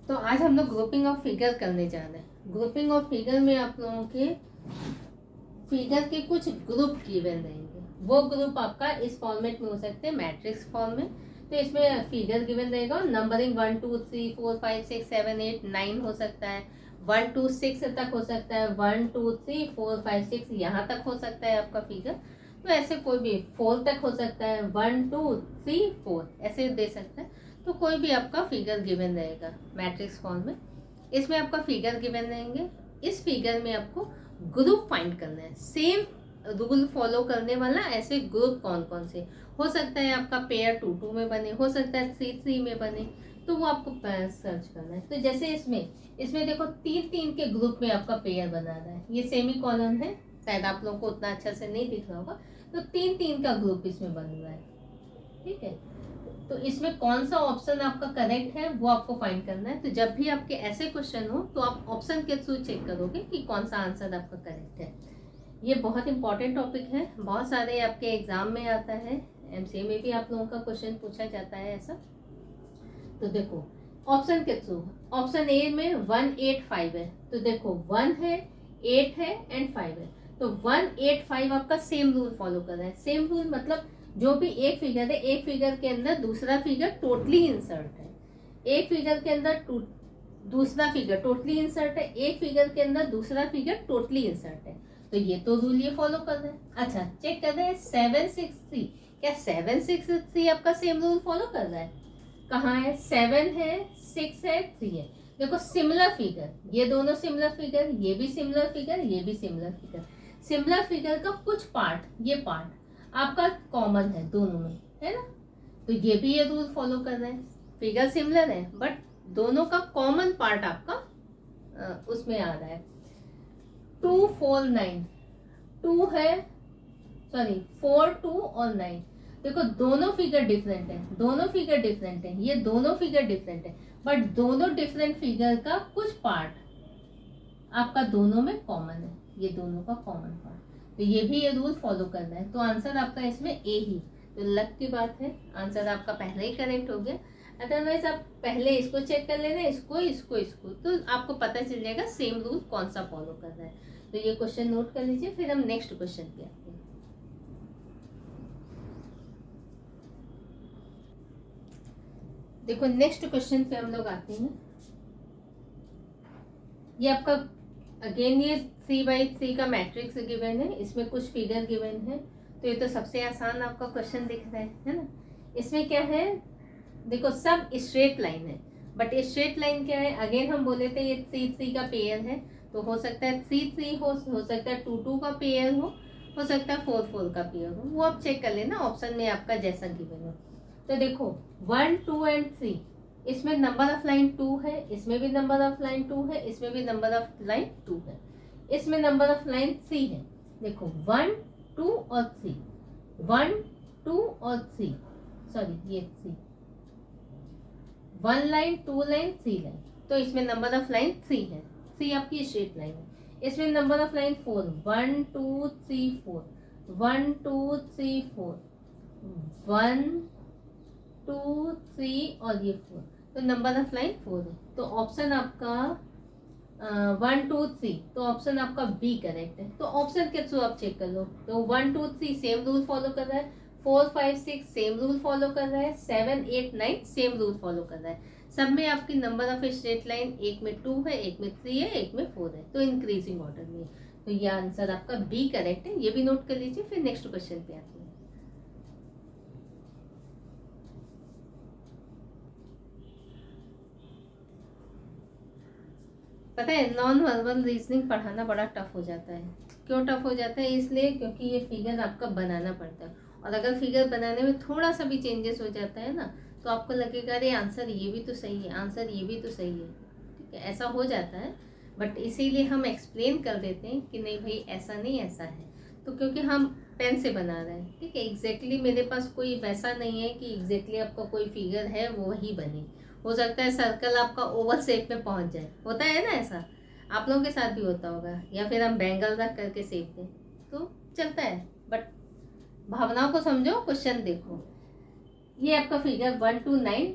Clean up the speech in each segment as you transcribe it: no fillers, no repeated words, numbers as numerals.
तो आज हम लोग ग्रुपिंग ऑफ फिगर करने जा रहे हैं। ग्रुपिंग ऑफ फिगर में आप लोगों के फिगर के कुछ ग्रुप गिवन रहेंगे। वो ग्रुप आपका इस फॉर्मेट में हो सकते हैं, मैट्रिक्स फॉर्म में। तो इसमें फिगर गिवन रहेगा और नंबरिंग 1 2 3 4 5 6 7 8 9 हो सकता है, 1 2 6 तक हो सकता है, 1 2 3 4 5 6 यहाँ तक हो सकता है आपका फिगर। तो ऐसे कोई भी 4 तक हो सकता है, 1 2 3 4 ऐसे दे सकता है। तो कोई भी आपका फिगर गिवन रहेगा मैट्रिक्स फॉर्म में। इसमें आपका फिगर गिवन रहेंगे। इस फिगर में आपको ग्रुप फाइंड करना है, सेम रूल फॉलो करने वाला। ऐसे ग्रुप कौन कौन से हो सकता है, आपका पेयर 2 2 में बने, हो सकता है 3 3 में बने, तो वो आपको सर्च करना है। तो जैसे इसमें देखो 3 3 के ग्रुप में आपका पेयर बना रहा है। ये सेमी कॉलन है, शायद आप लोगों को उतना अच्छा से नहीं दिख रहा होगा। तो 3 3 का ग्रुप इसमें बन रहा है, ठीक है। तो इसमें कौन सा ऑप्शन आपका करेक्ट है वो आपको फाइंड करना है। तो जब भी आपके ऐसे क्वेश्चन हो तो आप ऑप्शन के थ्रू चेक करोगे कि कौन सा आंसर आपका करेक्ट है। ये बहुत इंपॉर्टेंट टॉपिक है, बहुत सारे आपके एग्जाम में आता है, एमसीए में भी आप लोगों का क्वेश्चन पूछा जाता है ऐसा। तो देखो ऑप्शन के थ्रू, ऑप्शन ए में 1 8 5 है। तो देखो 1 है, 8 है एंड 5 है। तो 1 8 5 आपका सेम रूल फॉलो कर रहा है। सेम रूल मतलब जो भी एक फिगर है, एक फिगर के अंदर दूसरा फिगर टोटली इंसर्ट है। एक फिगर के अंदर दूसरा फिगर टोटली इंसर्ट है, एक फिगर के अंदर दूसरा फिगर टोटली इंसर्ट है। तो ये तो रूल ये फॉलो कर रहे हैं। अच्छा चेक कर रहे हैं 7 6 3, क्या 7 6 3 आपका सेम रूल फॉलो कर रहा है? कहाँ है? 7 है, 6 है, 3 है। देखो सिमिलर फिगर, ये दोनों सिमिलर फिगर, ये भी सिमिलर फिगर, ये भी सिमिलर फिगर। सिमिलर फिगर का कुछ पार्ट, ये पार्ट आपका कॉमन है दोनों में, है ना। तो ये भी ये रूल फॉलो कर रहे हैं। फिगर सिमिलर है बट दोनों का कॉमन पार्ट आपका उसमें आ रहा है। 2 4 9, 2 है, सॉरी 4 2 और 9। देखो दोनों फिगर डिफरेंट है, दोनों फिगर डिफरेंट है, ये दोनों फिगर डिफरेंट है, बट दोनों डिफरेंट फिगर का कुछ पार्ट आपका दोनों में कॉमन है, ये दोनों का कॉमन पार्ट। तो ये भी ये रूल फॉलो करना है। तो आंसर आपका इसमें ए ही। तो लक की बात है, आंसर आपका पहले ही करेक्ट हो गया। अदरवाइज आप पहले इसको चेक कर लेना, इसको इसको इसको, तो आपको पता चल जाएगा सेम रूल कौन सा फॉलो कर रहा है। तो ये क्वेश्चन नोट कर लीजिए, फिर हम नेक्स्ट क्वेश्चन पे आते हैं। देखो नेक्स्ट क्वेश्चन पे हम लोग आते हैं। ये आपका अगेन ये 3x3 का मैट्रिक्स गिवन है, इसमें कुछ फिगर गिवन है। तो ये तो सबसे आसान आपका क्वेश्चन दिख रहा है ना। इसमें क्या है, देखो सब स्ट्रेट लाइन है, बट स्ट्रेट लाइन क्या है, अगेन हम बोले थे ये 3 3 का पेयर है। तो हो सकता है 3 3 हो सकता है 2 2 का पेयर हो सकता है 4 4 का पेयर हो। वो आप चेक कर लेना ऑप्शन में आपका जैसा गिवन हो। तो देखो 1 2 एंड 3, इसमें नंबर ऑफ लाइन 2 है, इसमें भी नंबर ऑफ लाइन 2 है, इसमें भी नंबर ऑफ लाइन 2 है, इसमें नंबर ऑफ लाइन 3 है। देखो 1 2 और 3, 1 2 और 3, सॉरी ये 3, 1 लाइन 2 लाइन 3 लाइन। तो इसमें नंबर ऑफ लाइन 3 है, 3 आपकी स्ट्रेट लाइन है। इसमें नंबर ऑफ लाइन 4, 1 2 3 4, 1 2 3 4, 1 2 3 और ये 4। तो नंबर ऑफ लाइन 4 है। तो ऑप्शन आपका 1 2 3, तो ऑप्शन आपका बी करेक्ट है। तो ऑप्शन के थ्रू आप चेक कर लो। तो 1 2 3 सेम रूल फॉलो कर रहा है, 4 5 6 सेम रूल फॉलो कर रहा है, 7 8 9 सेम रूल फॉलो कर रहा है। सब में आपकी नंबर ऑफ स्ट्रेट लाइन, एक में 2 है, एक में 3 है, एक में 4 है। तो इंक्रीजिंग ऑर्डर में। तो ये आंसर आपका बी करेक्ट है, ये भी नोट कर लीजिए। फिर नेक्स्ट क्वेश्चन पे आते हैं। पता है नॉन वर्बल रीजनिंग पढ़ाना बड़ा टफ हो जाता है। क्यों टफ हो जाता है? इसलिए क्योंकि ये फिगर आपका बनाना पड़ता है, और अगर फिगर बनाने में थोड़ा सा भी चेंजेस हो जाता है ना, तो आपको लगेगा अरे आंसर ये भी तो सही है, आंसर ये भी तो सही है, ठीक है, ऐसा हो जाता है। बट इसीलिए हम एक्सप्लेन कर देते हैं कि नहीं भाई ऐसा नहीं ऐसा है। तो क्योंकि हम पेन से बना रहे हैं, ठीक है, एग्जैक्टली मेरे पास कोई वैसा नहीं है कि एग्जैक्टली आपका कोई फिगर है वो वही बने। हो सकता है सर्कल आपका ओवल शेप में पहुंच जाए, होता है ना ऐसा, आप लोगों के साथ भी होता होगा। या फिर हम बैंगल रख करके शेप दें तो चलता है, बट भावनाओं को समझो, क्वेश्चन देखो। ये आपका फिगर 1 2 9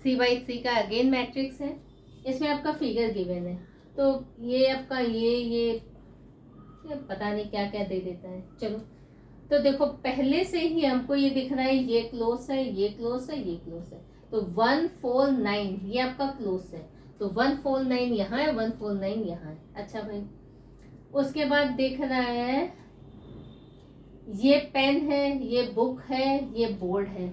3 by 3 का अगेन मैट्रिक्स है। इसमें आपका फिगर गिवन है, तो ये आपका ये पता नहीं क्या क्या दे देता है। चलो, तो देखो पहले से ही हमको ये दिख रहा है, ये क्लोज है, ये क्लोज है, ये क्लोज है, तो 149 ये आपका क्लोज है, तो 149 यहाँ है, 149 यहाँ है। अच्छा भाई, उसके बाद देख रहा है ये पेन है, ये बुक है, ये बोर्ड है,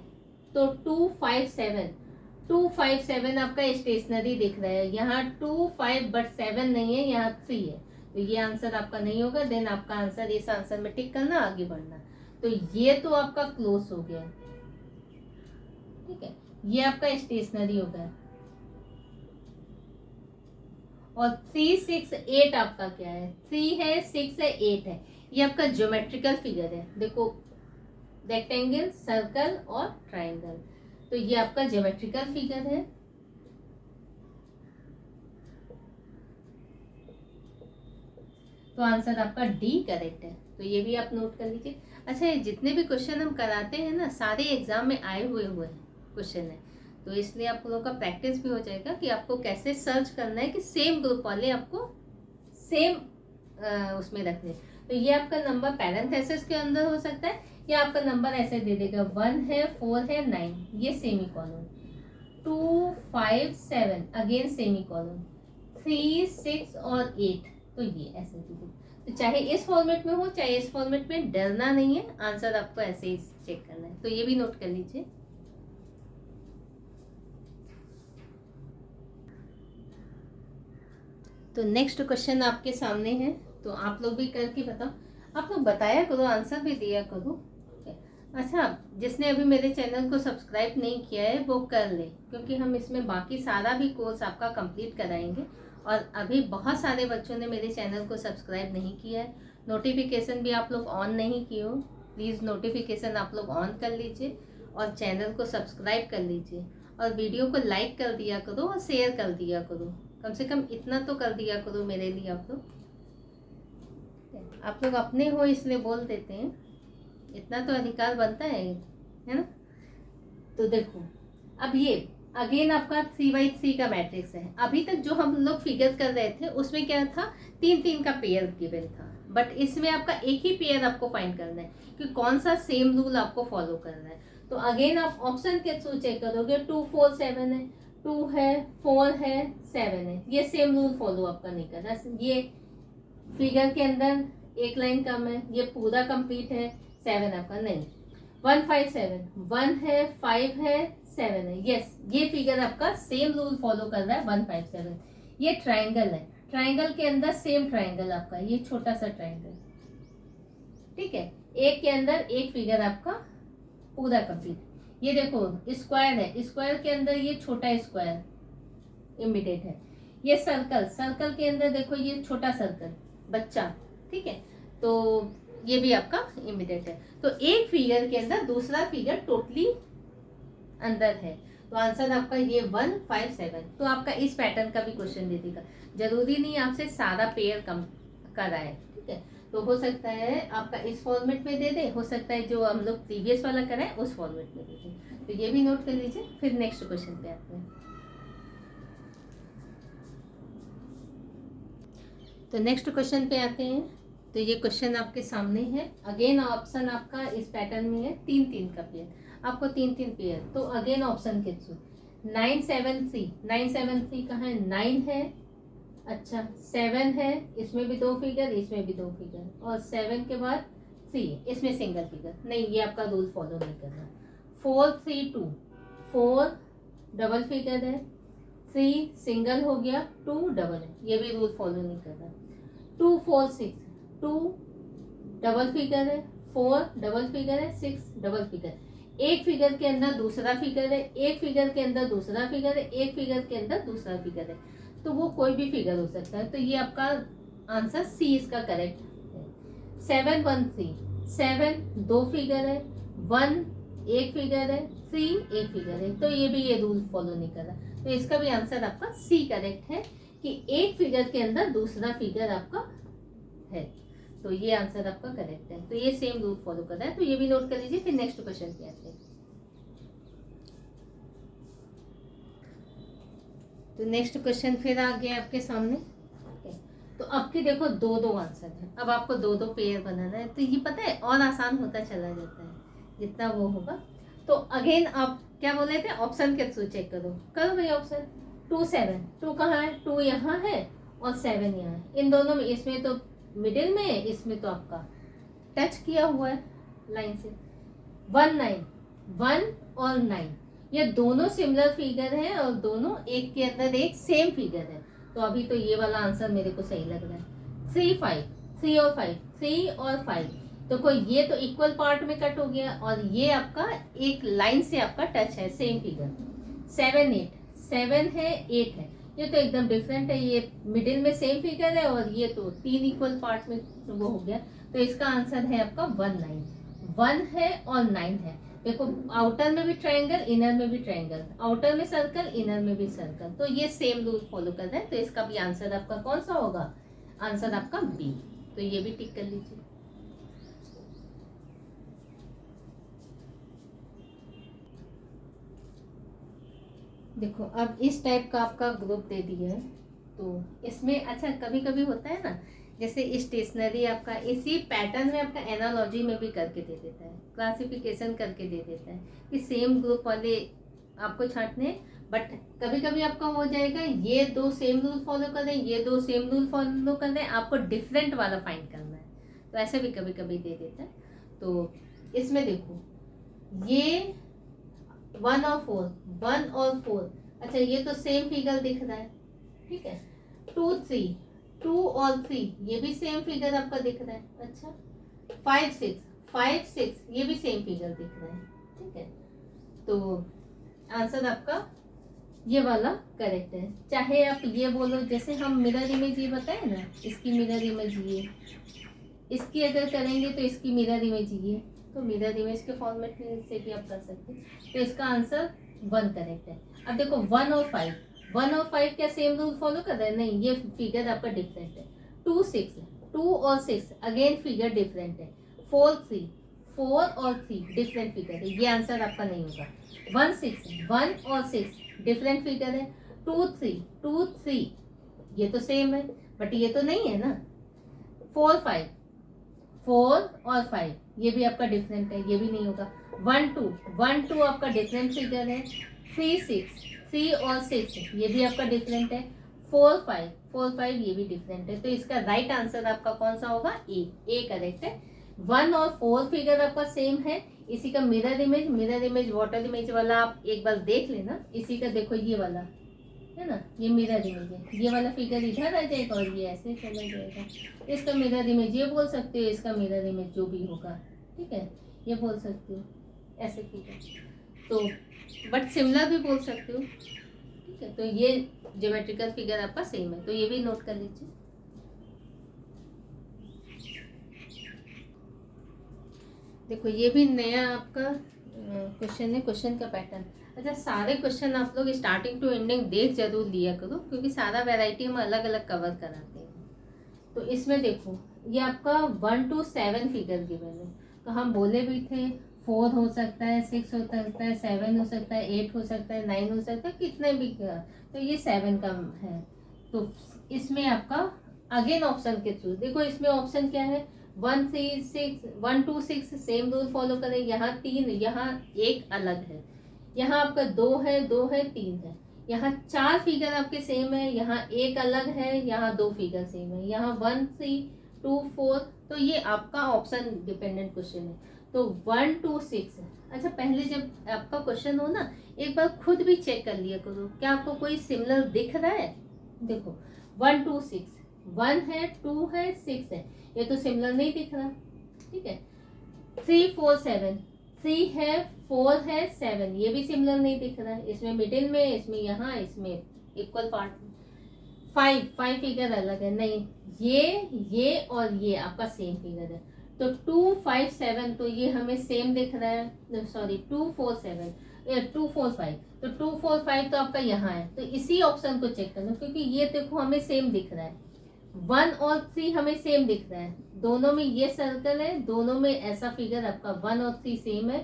तो 257 आपका स्टेशनरी दिख रहा है, यहाँ 25 बट 7 नहीं है, यहाँ 3 है, तो ये आंसर आपका नहीं होगा। देन आपका आंसर इस आंसर में टिक करना, आगे बढ़ना। तो ये तो आपका क्लोज हो गया, ठीक है, ये आपका स्टेशनरी हो गया। और 368 आपका क्या है, 3 है, 6 है, 8 है, ये आपका ज्योमेट्रिकल फिगर है। देखो रेक्टेंगल, सर्कल और ट्राइंगल, तो ये आपका ज्योमेट्रिकल फिगर है। तो आंसर आपका डी करेक्ट है, तो ये भी आप नोट कर लीजिए। अच्छा, ये जितने भी क्वेश्चन हम कराते हैं ना, सारे एग्जाम में आए हुए क्वेश्चन है, तो इसलिए आप लोगों का प्रैक्टिस भी हो जाएगा कि आपको कैसे सर्च करना है कि सेम ग्रुप वाले आपको सेम उसमें रखने। तो ये आपका नंबर पैरेंथेसिस के अंदर हो सकता है, या आपका नंबर ऐसे दे देगा 1 है, 4 है, 9, ये semi column, 2 5 7 again semi column, 3 6 और 8, तो ये ऐसे दीजिए। तो चाहे इस फॉर्मेट में हो चाहे इस फॉर्मेट में, डरना नहीं है, आंसर आपको ऐसे ही चेक करना है, तो ये भी नोट कर लीजिए। तो नेक्स्ट क्वेश्चन आपके सामने है, तो आप लोग भी करके बताओ, आप लोग बताया करो, आंसर भी दिया करो। अच्छा, जिसने अभी मेरे चैनल को सब्सक्राइब नहीं किया है वो कर ले, क्योंकि हम इसमें बाकी सारा भी कोर्स आपका कंप्लीट कराएंगे। और अभी बहुत सारे बच्चों ने मेरे चैनल को सब्सक्राइब नहीं किया है, नोटिफिकेशन भी आप लोग ऑन नहीं किए हो, प्लीज़ नोटिफिकेशन आप लोग ऑन कर लीजिए और चैनल को सब्सक्राइब कर लीजिए, और वीडियो को लाइक कर दिया करो और शेयर कर दिया करो, कम से कम इतना तो कर दिया करो मेरे लिए। आप लोग अपने हो इसलिए बोल देते हैं, इतना तो अधिकार बनता है ना। तो देखो, अब ये अगेन आपका 3x3 का मैट्रिक्स है। अभी तक जो हम लोग फिगर कर रहे थे उसमें क्या था, 3-3 का पेयर गिवन था, बट इसमें आपका एक ही पेयर आपको फाइंड करना है कि कौन सा सेम रूल आपको फॉलो करना है। तो अगेन आप ऑप्शन के थ्रू चेक करोगे, 2 4 7 है, 2 है, 4 है, 7 है, ये सेम रूल फॉलो आपका नहीं करना। ये फिगर के अंदर एक लाइन कम है, ये पूरा कंप्लीट है, 7 आपका नहीं। 1 5 7, 1 है, 5 है, 7 है, यस, ये फिगर आपका सेम रूल फॉलो कर रहा है, 1 5 7। ये ट्राइंगल है, ट्राइंगल के अंदर सेम ट्राइंगल आपका, ये छोटा सा ट्राइंगल, ठीक है, एक के अंदर एक फिगर आपका पूरा कंप्लीट। ये देखो स्क्वायर है, स्क्वायर के अंदर ये छोटा स्क्वायर इमिटेट है। ये सर्कल, सर्कल के अंदर देखो ये छोटा सर्कल बच्चा, ठीक है, तो ये भी आपका इमिटेट है। तो एक फिगर के अंदर दूसरा फिगर टोटली अंदर है, तो आंसर आपका ये 1 5 7। तो आपका इस पैटर्न का भी क्वेश्चन दे देगा, जरूरी नहीं आपसे सारा पेयर कम कराए, ठीक है, तो हो सकता है आपका इस फॉर्मेट में दे दे, हो सकता है जो हम लोग प्रीवियस वाला कराए उस फॉर्मेट में दे दे, तो ये भी नोट कर लीजिए। फिर नेक्स्ट क्वेश्चन पे आते हैं। तो नेक्स्ट क्वेश्चन पे आते हैं, तो ये क्वेश्चन आपके सामने है। अगेन ऑप्शन आपका इस पैटर्न में है, 3-3 का पेयर, आपको 3-3 पेयर, तो अगेन ऑप्शन के थ्रू 973, 973 कहाँ है, 9 है, अच्छा 7 है, इसमें भी 2 फिगर, इसमें भी 2 फिगर, और 7 के बाद 3, इसमें सिंगल फिगर नहीं, ये आपका रूल फॉलो नहीं करना। 4 3 2, 4 डबल फिगर है, 3 सिंगल हो गया, 2 डबल है, ये भी रूल फॉलो नहीं करना। 2 4 6, 2 डबल फिगर है, 4 डबल फिगर है, 6 डबल फिगर, एक फिगर के अंदर दूसरा फिगर है, एक फिगर के अंदर दूसरा फिगर है, एक फिगर के अंदर दूसरा फिगर है, तो वो कोई भी फिगर हो सकता है, तो ये आपका आंसर सी इसका करेक्ट है। 7 1 3, 7 2 फिगर है, 1 एक फिगर है, 3 एक फिगर है, तो ये भी ये रूल फॉलो नहीं कर रहा, तो इसका भी आंसर आपका सी करेक्ट है कि एक फिगर के अंदर दूसरा फिगर आपका है, तो ये आंसर आपका करेक्ट है, तो ये सेम रूल फॉलो कर रहा है, तो ये भी नोट कर लीजिए। फिर नेक्स्ट क्वेश्चन पे आते हैं। तो नेक्स्ट क्वेश्चन फिर आ गया आपके सामने। तो आपके देखो दो दो आंसर है, अब आपको दो दो पेयर बनाना है। तो ये पता है और आसान होता चला जाता है जितना वो होगा। तो अगेन आप क्या बोल रहे थे, ऑप्शन के थ्रू चेक करो। करो भाई ऑप्शन 2 7, 2 कहाँ है, 2 यहाँ है और 7 यहाँ है। इन दोनों में, इसमें तो मिडिल में है, इसमें तो आपका टच किया हुआ है लाइन से। 1 9, 1 और 9 ये दोनों सिमिलर फिगर हैं और दोनों एक के अंदर एक सेम फिगर है। तो अभी तो ये वाला आंसर मेरे को सही लग रहा है। 3 5, 3 और 5, 3 और 5, तो कोई ये तो इक्वल पार्ट में कट हो गया और ये आपका एक लाइन से आपका टच है, सेम फिगर। 7 8, 7 है 8 है, ये तो एकदम डिफरेंट है। ये मिडिल में सेम फिगर है और ये तो 3 इक्वल पार्ट में वो हो गया। तो इसका आंसर है आपका 1 9, 1 है और 9 है। देखो आउटर में भी ट्रायंगल, इनर में भी ट्रायंगल, आउटर में सर्कल, इनर में भी सर्कल, तो ये सेम रूल फॉलो कर रहे हैं। तो इसका भी आंसर आपका कौन सा होगा, आंसर आपका बी। तो ये भी टिक कर लीजिए। देखो अब इस टाइप का आपका ग्रुप दे दिया है। तो इसमें अच्छा कभी कभी होता है ना, जैसे स्टेशनरी आपका इसी पैटर्न में आपका एनालॉजी में भी करके दे देता है, क्लासिफिकेशन करके दे देता है कि सेम ग्रुप वाले आपको छांटने। बट कभी कभी आपका हो जाएगा ये दो सेम रूल फॉलो कर रहे हैं, ये दो सेम रूल फॉलो कर रहे हैं, आपको डिफरेंट वाला फाइंड करना है। तो ऐसे भी कभी कभी दे देता है। तो इसमें देखो ये 1 और 4, 1 और 4, अच्छा ये तो सेम फिगर दिख रहा है, ठीक है। 2 3, 2 और 3 ये भी सेम फिगर आपका दिख रहा है, अच्छा। 5 6, 5 6 ये भी सेम फिगर दिख रहा है, ठीक है। तो आंसर आपका ये वाला करेक्ट है। चाहे आप ये बोलो, जैसे हम मिरर इमेज ये बताए ना, इसकी मिरर इमेज ये, इसकी अगर करेंगे तो इसकी मिरर इमेज ये, तो मिरर इमेज के फॉर्मेट से भी आप कर सकते हैं। तो इसका आंसर 1 करेक्ट है। अब देखो 1 और 5, 1 और 5 क्या सेम रूल फॉलो कर रहे हैं, नहीं, ये फिगर आपका डिफरेंट है। 2 6, 2 और 6 अगेन फिगर डिफरेंट है। 4 3, 4 और 3 डिफरेंट फिगर है, ये आंसर आपका नहीं होगा। 1 6, 1 और 6 डिफरेंट फिगर है। 2 3, 2 3 ये तो सेम है, बट ये तो नहीं है ना। 4 5, 4 और 5 ये भी आपका डिफरेंट है, ये भी नहीं होगा। 1 2, 1 2 आपका डिफरेंट फिगर है। 3 6, 3 और 6 ये भी आपका डिफरेंट है। 4 5, 4 5 ये भी डिफरेंट है। तो इसका राइट आंसर आपका कौन सा होगा, ए करेक्ट है। 1 और 4 फिगर आपका सेम है। इसी का मिरर इमेज वाटर इमेज वाला आप एक बार देख लेना। इसी का देखो ये वाला है ना, ये मिरर इमेज है, ये वाला फिगर इधर आ जाएगा और ये ऐसे चला जाएगा। इसका मिरर इमेज ये बोल सकते हो, इसका मिरर इमेज जो भी होगा, ठीक है, ये बोल सकते हो ऐसे फिगर। तो बट सिमिलर भी बोल सकते हो, ठीक है। तो ये ज्योमेट्रिकल फिगर आपका सेम है, तो ये भी नोट कर लीजिए। देखो ये भी नया आपका क्वेश्चन है, क्वेश्चन का पैटर्न। अच्छा सारे क्वेश्चन आप लोग स्टार्टिंग टू एंडिंग देख जरूर लिया करो, क्योंकि सारा वैरायटी हम अलग अलग कवर कराते हैं। तो इसमें देखो ये आपका 1 to 7 फिगर गिवन है। तो हम बोले भी थे 4 हो सकता है, 6 हो सकता है, 7 हो सकता है, 8 हो सकता है, 9 हो सकता है, कितने भी का। तो ये 7 का है। तो इसमें आपका अगेन ऑप्शन के थ्रू देखो, इसमें ऑप्शन क्या है, 1 3 6, 1 2 6 सेम रूल फॉलो करें। यहाँ 3, यहाँ एक अलग है, यहाँ आपका 2 है, 2 है, 3 है। यहाँ 4 फिगर आपके सेम है, यहाँ एक अलग है, यहाँ 2 फिगर सेम है, यहाँ 1 3 2 4। तो ये आपका ऑप्शन डिपेंडेंट क्वेश्चन है। तो 1 2 6, अच्छा पहले जब आपका क्वेश्चन हो ना, एक बार खुद भी चेक कर लिया करो, क्या आपको कोई सिमिलर दिख रहा है। देखो 1 2 6, 1 है, 2 है, 6 है, ये तो सिमिलर नहीं दिख रहा, ठीक है। 3 4 7, 3 है, 4 है, 7 ये भी सिमिलर नहीं दिख रहा है। इसमें मिडिल में, इसमें यहाँ, इसमें इक्वल पार्ट में। 5 फिगर अलग है, नहीं, ये और ये आपका सेम फिगर है। तो 2 5 7 तो ये हमें सेम दिख रहा है, सॉरी 2 4 7, 2 4 5, तो 2 4 5 तो आपका यहाँ है। तो इसी ऑप्शन को चेक करना, क्योंकि ये देखो हमें सेम दिख रहा है। 1 और 3 हमें सेम दिख रहा है, दोनों में ये सर्कल है, दोनों में ऐसा फिगर आपका 1 और 3 सेम है।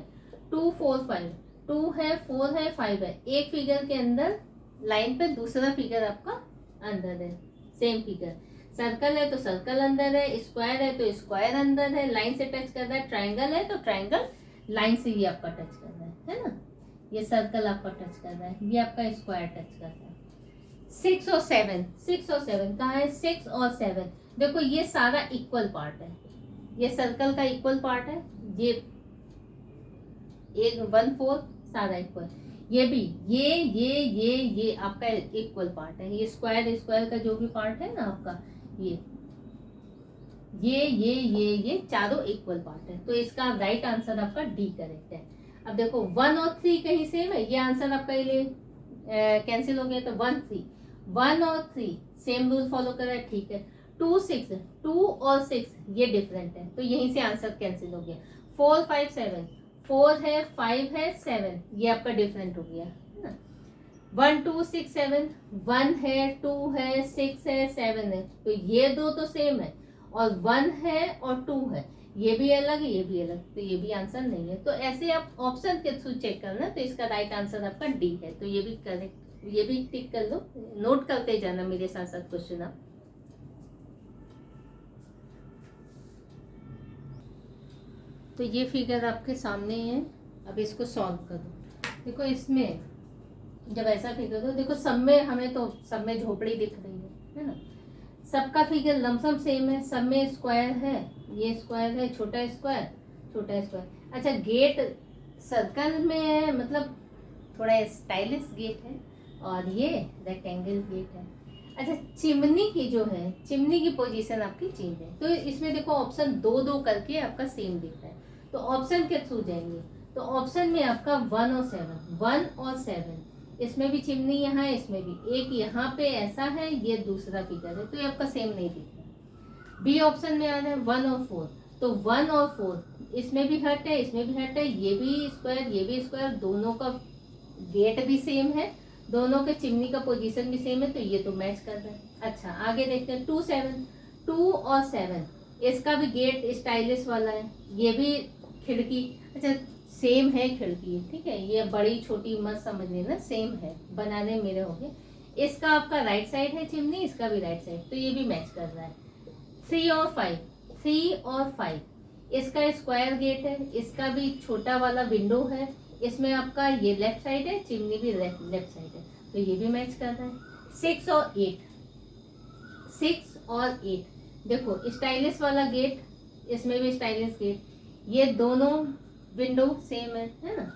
2 4 5, 2 है, 4 है, 5 है, एक फिगर के अंदर लाइन पे दूसरा फिगर आपका अंदर है, सेम फिगर। सर्कल है तो सर्कल अंदर है, स्क्वायर है तो स्क्वायर अंदर है, लाइन से टच कर रहा है, ट्राइंगल है तो ट्राइंगल लाइन से ही आपका टच कर रहा है ना। ये सर्कल आपका टच कर रहा है, ये आपका स्क्वायर टच कर रहा है। 6 और 7, 6 और 7 कहाँ है? 6 और 7 देखो ये सारा इक्वल पार्ट है, ये सर्कल का इक्वल पार्ट है, ये 1/4 सारा इक्वल, ये भी ये आपका इक्वल पार्ट है। ये स्क्वायर का जो भी पार्ट है ना आपका, ये चारों इक्वल पार्ट है। तो इसका राइट आंसर आपका डी करेक्ट है। अब देखो 1 और 3 कहीं सेम है, ये आंसर आपका ये कैंसिल हो गया, तो 1 3, 1 और 3 सेम रूल फॉलो कर रहा है, ठीक है। 2 6, 2 और 6 ये डिफरेंट है, तो यहीं से आंसर कैंसिल हो गया। 4 5 7, 4 है 5 है 7, ये आपका डिफरेंट हो गया है ना। 1 2 6 7, 1 है 2 है 6 है 7 है, तो ये दो तो सेम है, और 1 है और 2 है, ये भी अलग है ये भी अलग, तो ये भी आंसर नहीं है। तो ऐसे आप ऑप्शन के थ्रू चेक करना, तो इसका राइट आंसर आपका डी है। तो ये भी करेक्ट, ये भी टिक कर लो, नोट करते जाना मेरे साथ साथ क्वेश्चन आप। तो ये फिगर आपके सामने है, अब इसको सॉल्व करो। देखो इसमें जब ऐसा फिगर हो, देखो सब में हमें तो सब में झोपड़ी दिख रही है ना, सबका फिगर लमसम सेम है, सब में स्क्वायर है, ये स्क्वायर है, छोटा स्क्वायर छोटा स्क्वायर। अच्छा गेट सर्कल में है, मतलब थोड़ा स्टाइलिश गेट है, और ये रेक्टेंगल गेट है। अच्छा चिमनी की जो है, चिमनी की पोजीशन आपकी चेंज है, तो इसमें देखो ऑप्शन 2 2 करके आपका सेम दिख रहा है, तो ऑप्शन के थ्रू जाएंगे। तो ऑप्शन में आपका 1 और 7, 1 और 7, इसमें भी चिमनी यहाँ है, इसमें भी एक यहाँ पे ऐसा है, ये दूसरा फिगर है, तो ये आपका सेम नहीं दिख रहा। बी ऑप्शन में आ रहा है 1 और 4, तो 1 और 4 इसमें भी हट है, इसमें भी हट है, ये भी स्क्वायर ये भी स्क्वायर, दोनों का गेट भी सेम है, दोनों के चिमनी का पोजीशन भी सेम है, तो ये तो मैच कर रहा है। अच्छा आगे देखते हैं 2 7, 2 और 7 इसका भी गेट स्टाइलिश वाला है, ये भी खिड़की, अच्छा सेम है खिड़की, ठीक है, ये बड़ी छोटी मत समझ लेना, सेम है, बनाने मेरे हो गए। इसका आपका राइट साइड है चिमनी, इसका भी राइट साइड, तो ये भी मैच कर रहा है। 3 और 5, 3 और 5 इसका स्क्वायर गेट है, इसका भी छोटा वाला विंडो है, इसमें आपका ये लेफ्ट साइड है, चिमनी भी लेफ्ट साइड है, तो ये भी मैच कर रहा है। 6 और 8, 6 और 8 देखो स्टाइलिश वाला गेट, इसमें भी स्टाइलिश गेट, ये दोनों विंडो सेम है ना,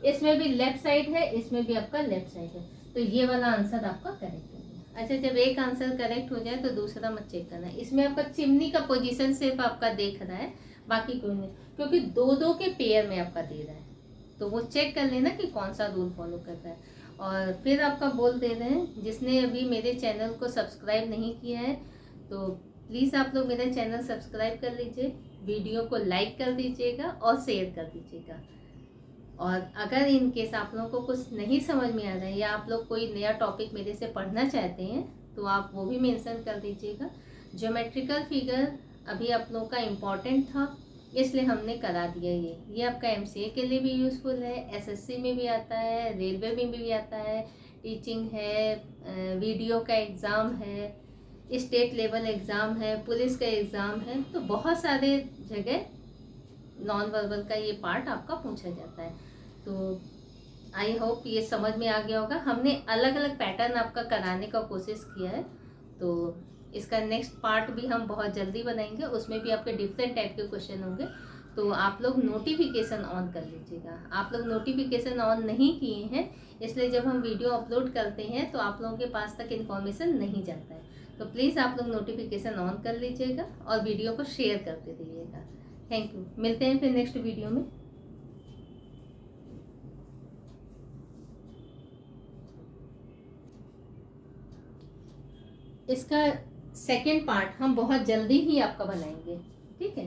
इसमें भी लेफ्ट साइड है, इसमें भी आपका लेफ्ट साइड है, तो ये वाला आंसर आपका करेक्ट हो गया। अच्छा जब एक आंसर करेक्ट हो जाए तो दूसरा मत चेक करना, इसमें आपका चिमनी का पोजीशन सिर्फ आपका देख रहा है, बाकी कोई नहीं, क्योंकि 2 2 के पेयर में आपका दे रहा है, तो वो चेक कर लेना कि कौन सा रूल फॉलो कर रहा है। और फिर आपका बोल दे रहे हैं, जिसने अभी मेरे चैनल को सब्सक्राइब नहीं किया है तो प्लीज़ आप लोग मेरा चैनल सब्सक्राइब कर लीजिए, वीडियो को लाइक कर दीजिएगा और शेयर कर दीजिएगा। और अगर इन केस आप लोगों को कुछ नहीं समझ में आ रहा है, या आप लोग कोई नया टॉपिक मेरे से पढ़ना चाहते हैं, तो आप वो भी मेंशन कर दीजिएगा। ज्योमेट्रिकल फिगर अभी आप लोगों का इम्पॉर्टेंट था, इसलिए हमने करा दिया। ये आपका MCA के लिए भी यूज़फुल है, SSC में भी आता है, रेलवे में भी आता है, टीचिंग है, वीडियो का एग्ज़ाम है, स्टेट लेवल एग्ज़ाम है, पुलिस का एग्ज़ाम है, तो बहुत सारे जगह नॉन वर्बल का ये पार्ट आपका पूछा जाता है। तो आई होप ये समझ में आ गया होगा। हमने अलग अलग पैटर्न आपका कराने का कोशिश किया है, तो इसका नेक्स्ट पार्ट भी हम बहुत जल्दी बनाएंगे, उसमें भी आपके डिफरेंट टाइप के क्वेश्चन होंगे, तो आप लोग नोटिफिकेशन ऑन कर लीजिएगा। आप लोग नोटिफिकेशन ऑन नहीं किए हैं, इसलिए जब हम वीडियो अपलोड करते हैं तो आप लोगों के पास तक इन्फॉर्मेशन नहीं जाता है, तो प्लीज़ आप लोग नोटिफिकेशन ऑन कर लीजिएगा और वीडियो को शेयर करते रहिएगा। थैंक यू, मिलते हैं फिर नेक्स्ट वीडियो में। इसका सेकेंड पार्ट हम बहुत जल्दी ही आपका बनाएंगे, ठीक है।